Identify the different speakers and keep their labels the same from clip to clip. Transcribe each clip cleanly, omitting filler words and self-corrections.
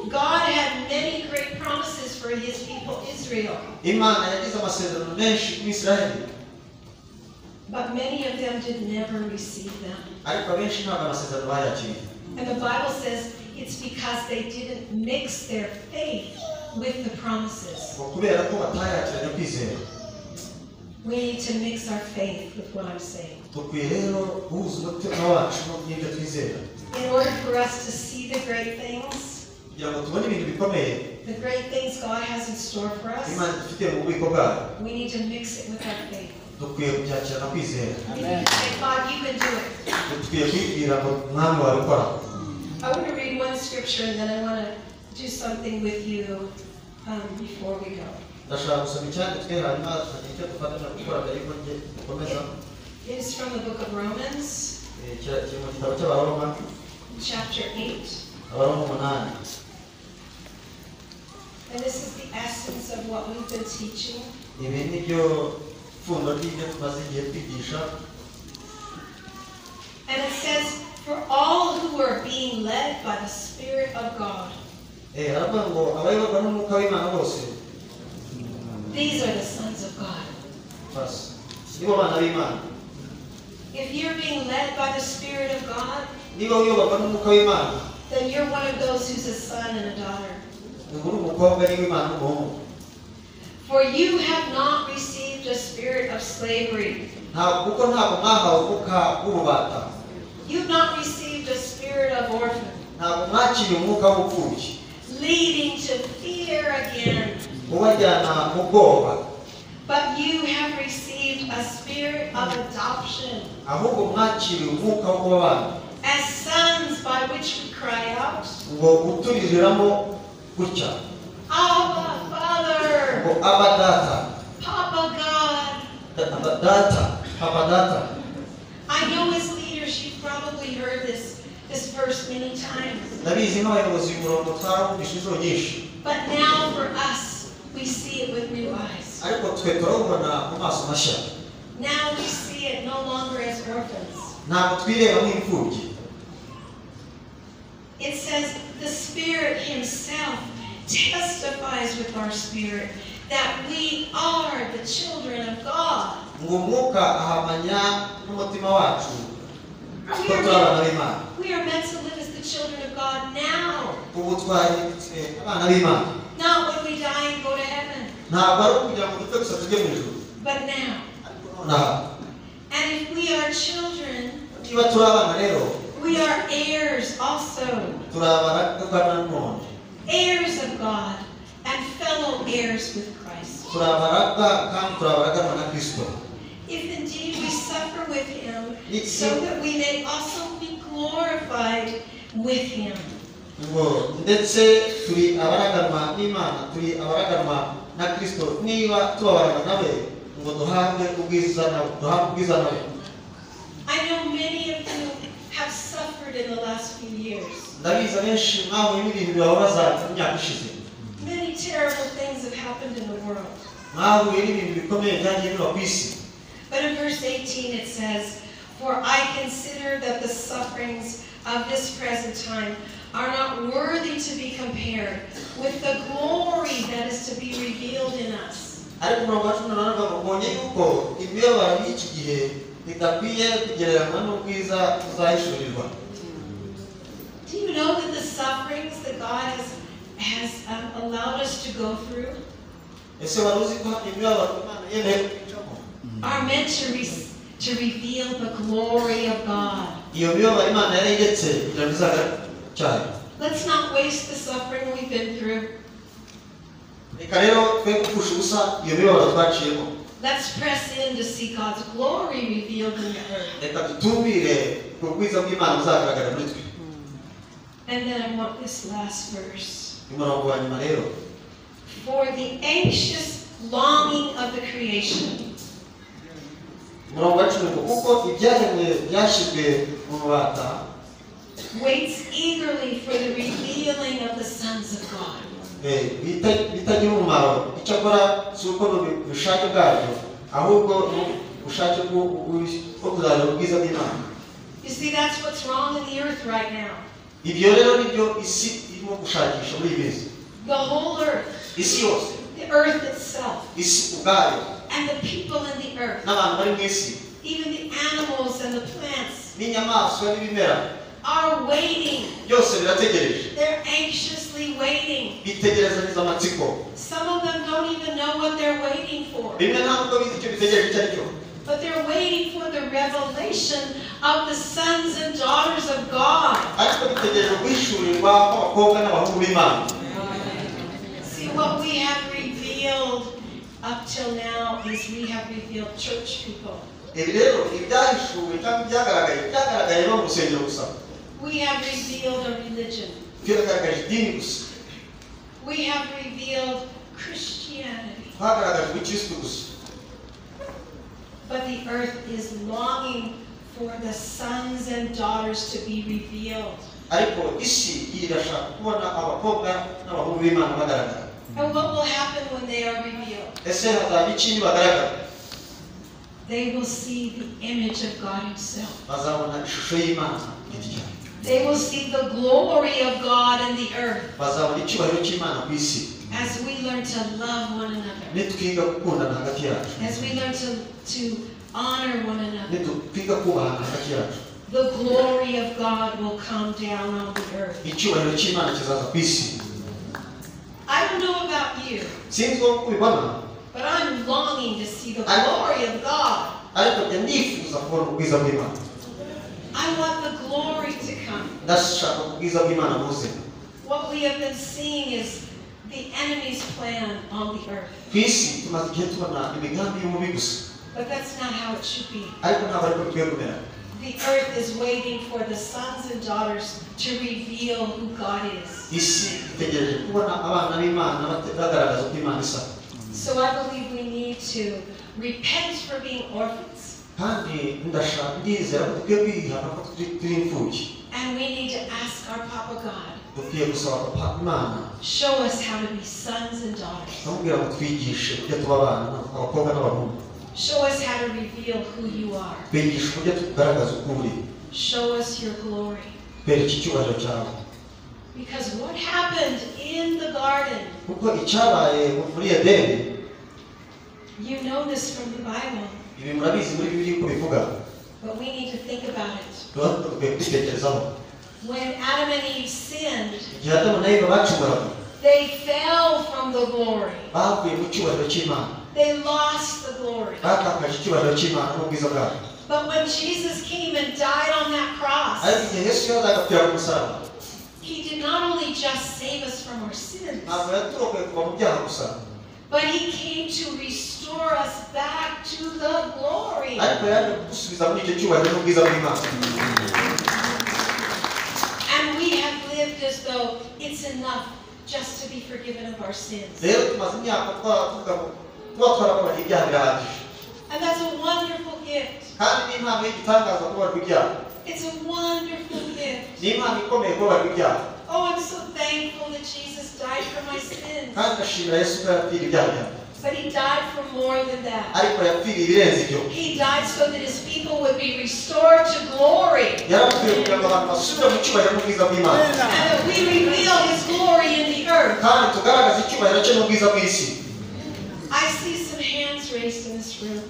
Speaker 1: God had many great promises for his people Israel. But many of them did never receive them. And the Bible says it's because they didn't mix their faith with the promises. We need to mix our faith with what I'm saying. In order for us to see the great things, the great things God has in store for us, we need to mix it with our faith. We need to say, God, you can do it. I want to read one scripture and then I want to do something with you before we go. It is from the book of Romans, chapter 8. And this is the essence of what we've been teaching. And it says, for all who are being led by the Spirit of God. These are the sons of God. If you're being led by the Spirit of God, then you're one of those who's a son and a daughter. For you have not received a spirit of slavery. You've not received a spirit of orphan, leading to fear again. But you have received a spirit of adoption as sons, by which we cry out, Abba, Father, Papa God. I know as leaders you've probably heard this verse many times. But now for us, we see it with new eyes. Now we see it no longer as orphans. It says the Spirit Himself testifies with our spirit that we are the children of God. We are meant to live as the children of God now. Not when we die and go to heaven. But now. And if we are children, we are heirs also. Heirs of God and fellow heirs with Christ. If indeed we suffer with Him, so that we may also be glorified with Him. I know many of you have suffered in the last few years. Many terrible things have happened in the world. But in verse 18 it says, for I consider that the sufferings of this present time are not worthy to be compared with the glory that is to be revealed in us. Do you know that the sufferings that God has allowed us to go through are meant to reveal the glory of God? Let's not waste the suffering we've been through. Let's press in to see God's glory revealed in the earth. And then I want this last verse. For the anxious longing of the creation waits eagerly for the revealing of the sons of God. You see, that's what's wrong in the earth right now. ibyo rero nibyo isi irimo gushakisha muri ibizi. The whole earth. Isi yose. The earth itself. Isi ubwayo. And the people in the earth. N'abantu bari mu isi. Even the animals and the plants. N'inyamaswa n'ibimera. Are waiting. Byose birategereje. They're anxiously waiting. Bitegereza neza amatsiko. Some of them don't even know what they're waiting for. Bimwe ntabwo bizi icyo bitegereje icyo ari cyo. But they're waiting for the revelation of the sons and daughters of God. See, what we have revealed up till now is we have revealed church people. We have revealed a religion. We have revealed Christianity. But the earth is longing for the sons and daughters to be revealed. And what will happen when they are revealed? They will see the image of God Himself. They will see the glory of God in the earth. As we learn to love one another. As we learn to honor one another. The glory of God will come down on the earth. I don't know about you, but I'm longing to see the glory of God. I want the glory to come. What we have been seeing is the enemy's plan on the earth. But that's not how it should be. The earth is waiting for the sons and daughters to reveal who God is. So I believe we need to repent for being orphans. And we need to ask our Papa God, show us how to be sons and daughters. Show us how to reveal who you are. Show us your glory. Because what happened in the garden, you know this from the Bible. But we need to think about it. When Adam and Eve sinned, they fell from the glory. They lost the glory. But when Jesus came and died on that cross, He did not only just save us from our sins, but He came to restore us back to the glory. And we have lived as though it's enough just to be forgiven of our sins. And that's a wonderful gift. It's a wonderful gift. Oh, I'm so thankful that Jesus died for my sins. But He died for more than that. He died so that His people would be restored to glory. And that we reveal His glory in the earth. I see some hands raised in this room.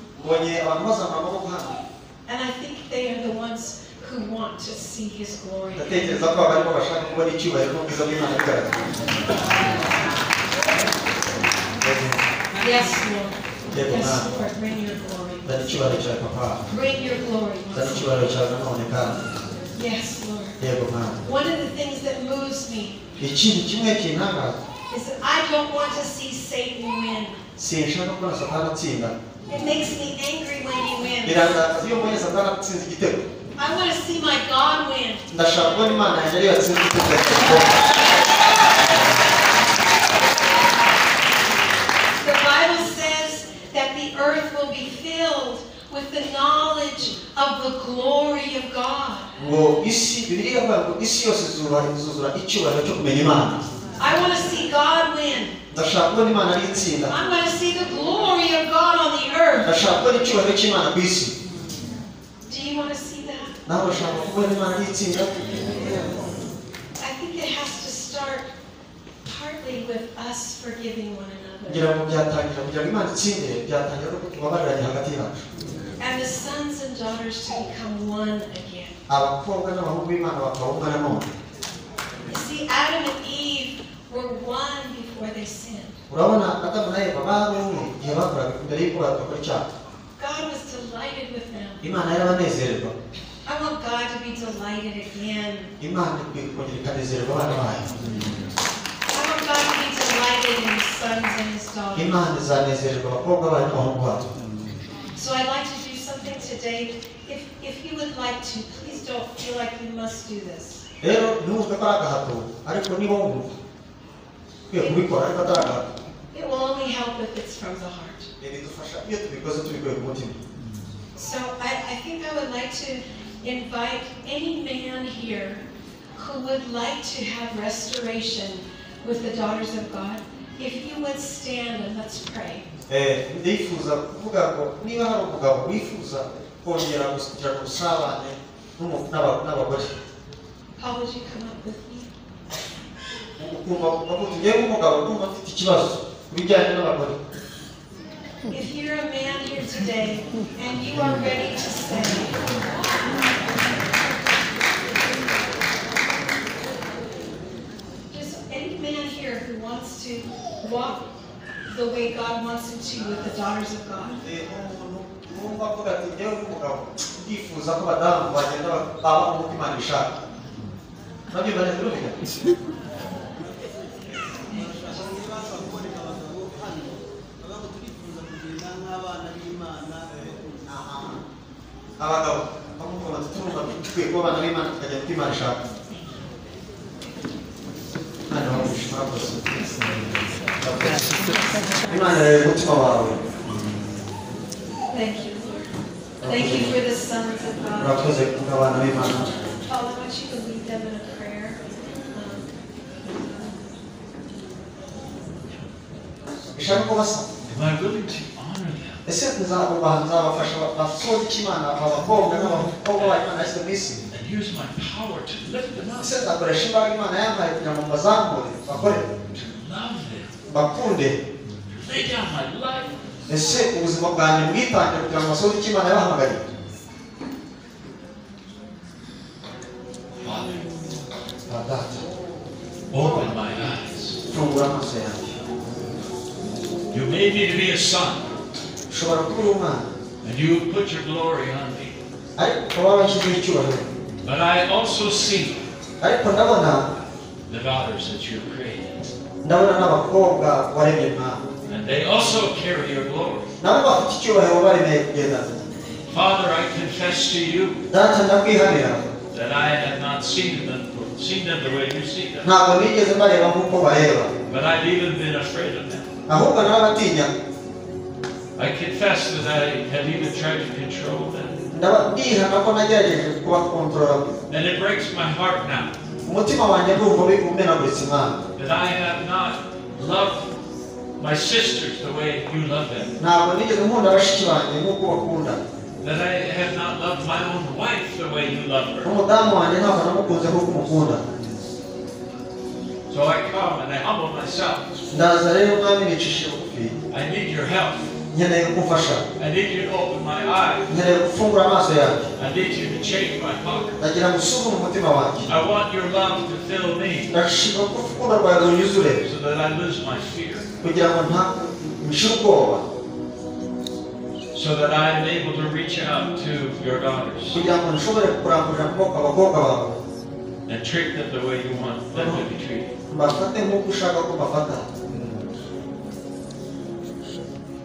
Speaker 1: And I think they are the ones who want to see His glory. Yes, Lord. Yes, Lord. Bring your glory. Bring your glory. Yes, Lord. One of the things that moves me is that I don't want to see Satan win. It makes me angry when he wins. I want to see my God win. The Bible says that the earth will be filled with the knowledge of the glory of God. I want to see God win. I'm going to see the glory of God on the earth. Do you want to see that? us forgiving one another. And the sons and daughters to become one again. You see, Adam and Eve were one before they sinned. God was delighted with them. I want God to be delighted again. I want God to be delighted in His sons and His daughters. So I'd like to do something today. If you would like to, please don't feel like you must do this. It will only help if it's from the heart. So I think I would like to invite any man here who would like to have restoration with the daughters of God. If you would stand and let's pray. Paul, would you come up with me? If you're a man here today and you are ready to say, just any man here who wants to walk the way God wants him to with the daughters of God. Thank you, Lord. Thank you for the sons of God. Paul, I want you to lead them in a prayer.
Speaker 2: Am I willing to honor them? And use my power to lift them up, to love them, to lay down my life. Father, open my eyes. You made me to be a son, and you put your glory on me. But I also see the daughters that you have created, and they also carry your glory. Father, I confess to you that I have not seen them the way you see them, but I've even been afraid of them. I confess that I have even tried to control them. And it breaks my heart now that I have not loved my sisters the way you love them. That I have not loved my own wife the way you love her. So I come and I humble myself. I need your help. I need you to open my eyes. I need you to change my heart. I want your love to fill me so that I lose my fear. So that I am able to reach out to your daughters and treat them the way you want them to be treated.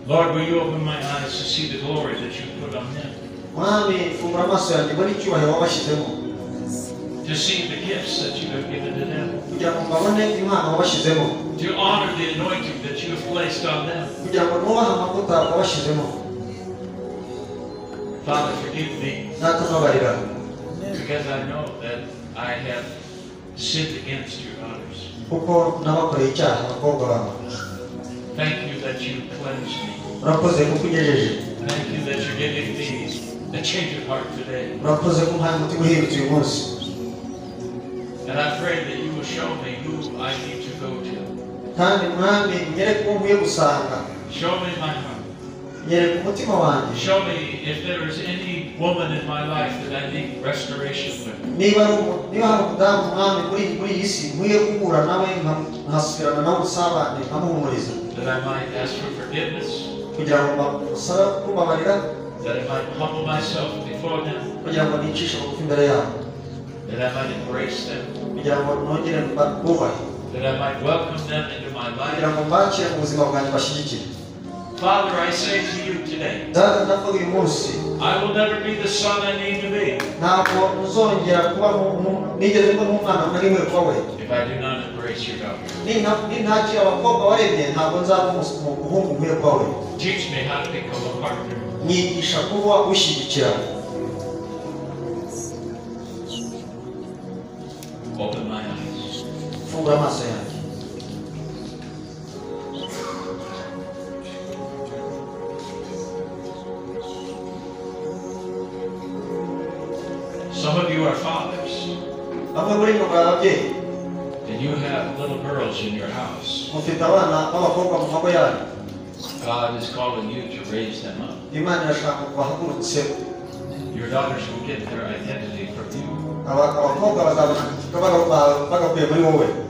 Speaker 2: Lord, will you open my eyes to see the glory that you put on them? To see the gifts that you have given to them. To honor the anointing that you have placed on them. Father, forgive me, because I know that I have sinned against your daughters. Thank you that you cleansed me. Thank you that you're giving me a change of heart today. And I pray that you will show me who I need to go to. Show me my heart. Show me if there is any woman in my life that I need restoration with. That I might ask for forgiveness. That I might humble myself before them. That I might embrace them. That I might welcome them into my life. Father, I say to you today, I will never be the son I need to be if I do not embrace your daughter. Teach me how to become a partner. Open my eyes. Some of you are fathers, and you have little girls in your house. God is calling you to raise them up. Your daughters will get their identity from you.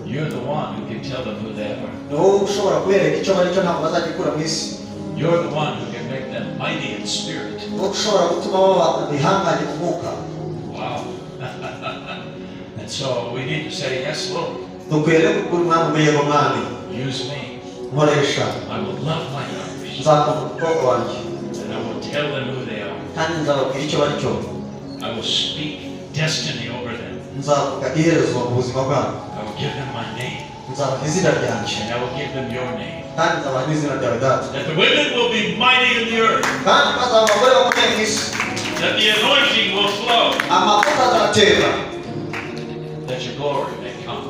Speaker 2: You're the one who can tell them who they are. You're the one who can make them mighty in spirit. Wow. And so we need to say, yes, Lord. Use me. I will love my daughters. And I will tell them who they are. I will speak destiny over them. I will give them my name. And I will give them your name. That the women will be mighty in the earth. That the anointing will flow. That your glory may come.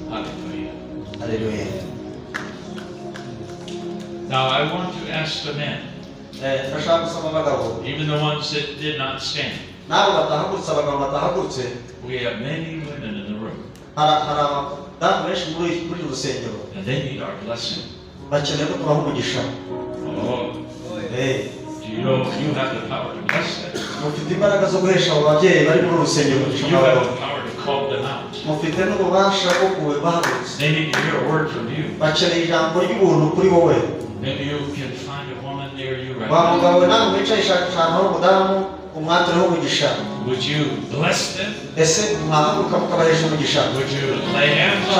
Speaker 2: Hallelujah. Now I want to ask the men, even the ones that did not stand. We have many women in the room. And they need our blessing. Oh, do you know you have the power to bless them? You have the power to call them out. They need to hear a word from you. Maybe you can find a woman near you right now. Would you bless them? Would you lay hands on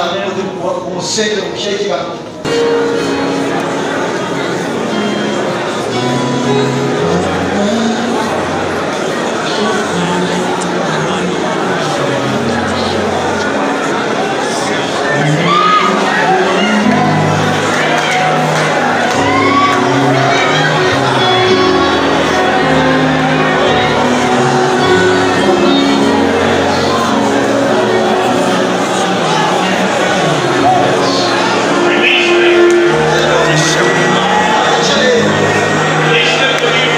Speaker 2: Release them to you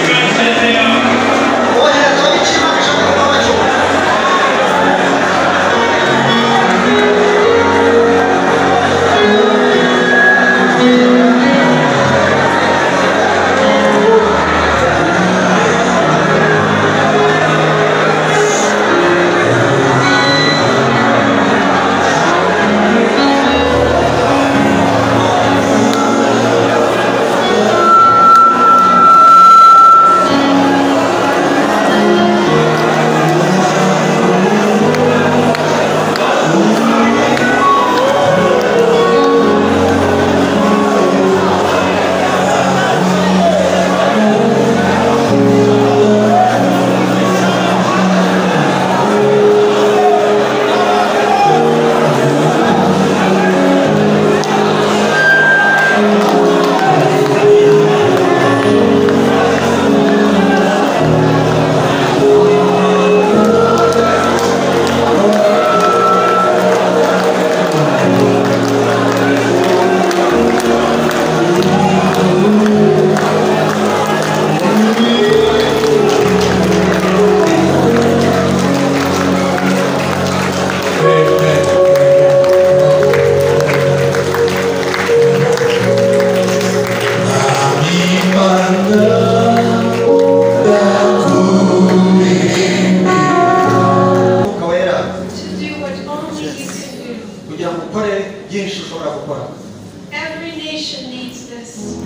Speaker 1: Every nation needs this.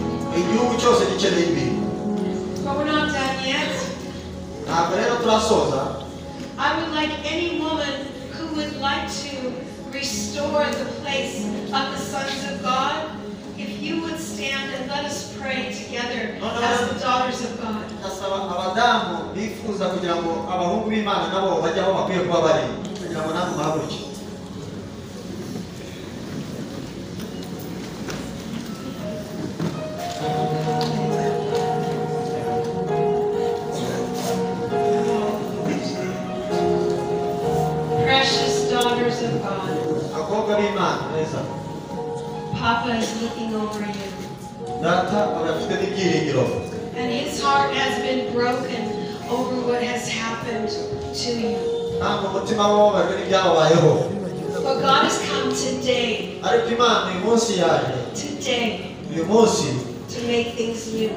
Speaker 2: But
Speaker 1: we're not done yet. I would like any woman who would like to restore the place of the sons of God, if you would stand and let us pray together as the daughters of God. Precious daughters of God, Papa is looking over you. And his heart has been broken over what has happened to you. But God has come today to make things new.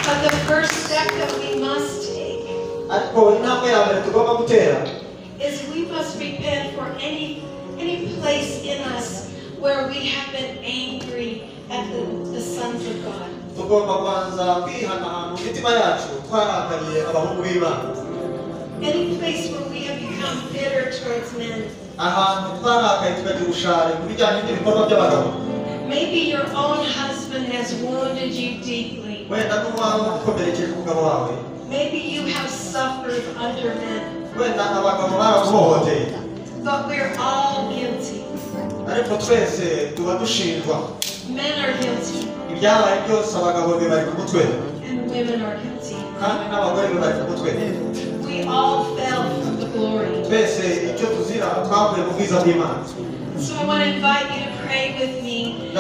Speaker 1: But the first step that we must take is we must repent for any place in us where we have been angry at the sons of God. Any place where we have become bitter towards men. Maybe your own husband has wounded you deeply. Maybe you have suffered under men. But we're all guilty. Men are guilty. And women are guilty. We all fell from the glory. So I want to invite you to pray with me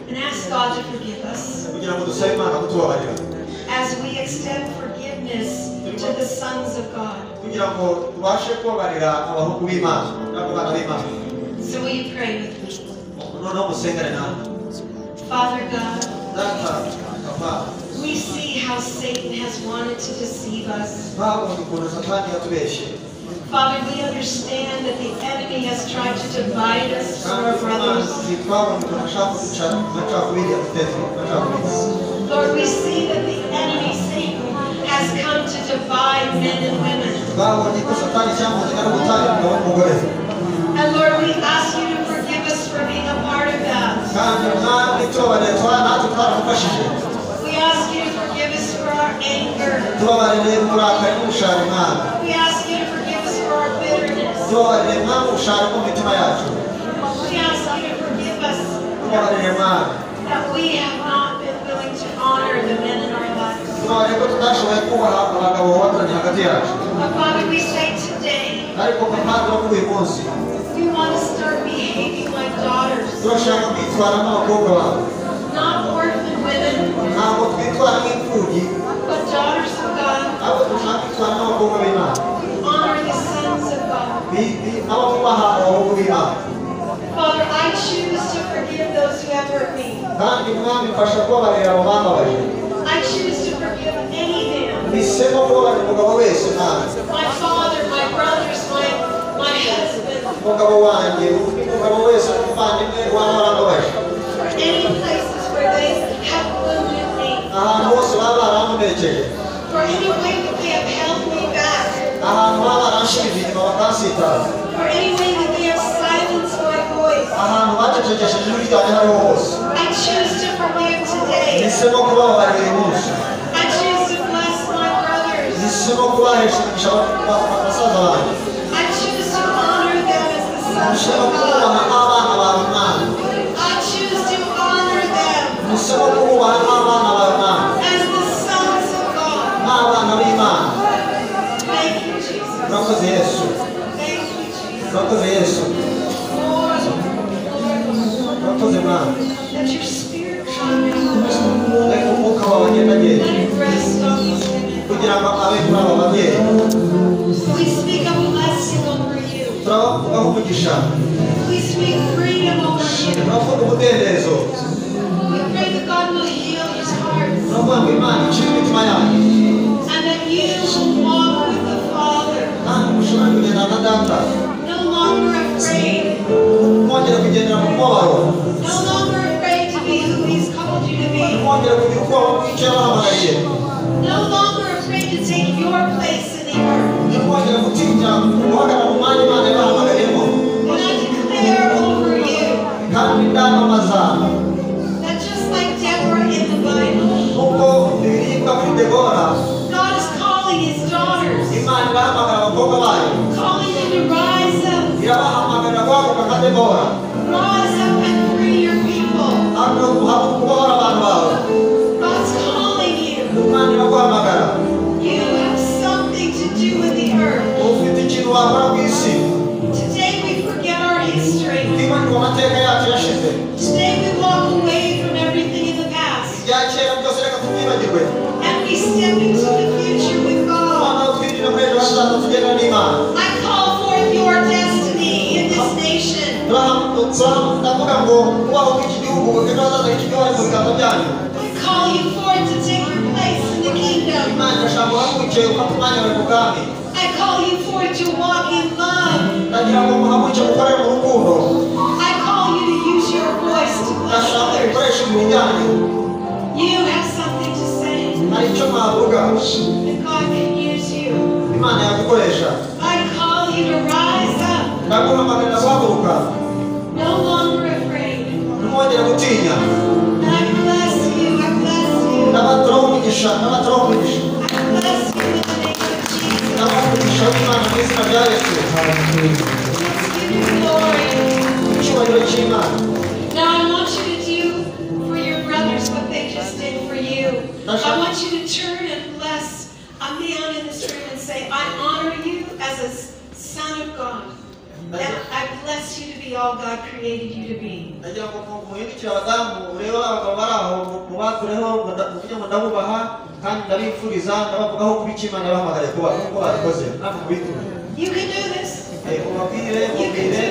Speaker 1: and ask God to forgive us as we extend forgiveness to the sons of God. So will you pray with me? Father God, we see how Satan has wanted to deceive us. Father, we understand that the enemy has tried to divide us from our brothers. Lord, we see that the enemy, Satan, has come to divide men and women. And Lord, we ask you to forgive us for being a part of that. We ask you to forgive us for our anger. We ask you to forgive us for our bitterness. We ask you to forgive us that we have not been willing to honor the men in our lives. But Father, we say today, we want to start behaving like daughters. Not orphan women, but daughters of God. Honor the sons of God. Father, I choose to forgive those who have hurt me. I choose to forgive any man. My father, my brothers, my husband. Any places where they have wounded me. For any way that they have held me back. For any way that they have silenced my voice. I choose to forgive today. I choose to bless my brothers. I choose to honor them as the sons of God. I choose to honor them as the sons of God. Thank you, Jesus. Thank you, Jesus. Lord, that your spirit come and rest on these women. We speak a blessing over you. We speak freedom over you. We pray that God will heal his heart. And that you will walk with the Father. No longer afraid. No longer afraid to be who He's called you to be. No longer afraid to take your place in the earth. And I declare over you that just like Deborah in the Bible, God is calling His daughters, calling them to rise up. Rise up and free your people. God's calling you. You have something to do with the earth. Today we forget our history. Today we walk away from everything in the past. And we step into the future with God. I call forth your destiny in this nation. I call you forth to take your place in the kingdom. I call you forth to walk in love. I call you to use your voice to bless others. You have something to say. And God can use you. I call you to rise up. No longer afraid. And I bless you. I bless you. I bless you in the name of Jesus. Let's give you glory. Now I want you to do for your brothers what they just did for you. I want you to turn and bless a man in this room and say, I honor you as a son of God. And I bless you to be all God created you to be. You can do this. You can do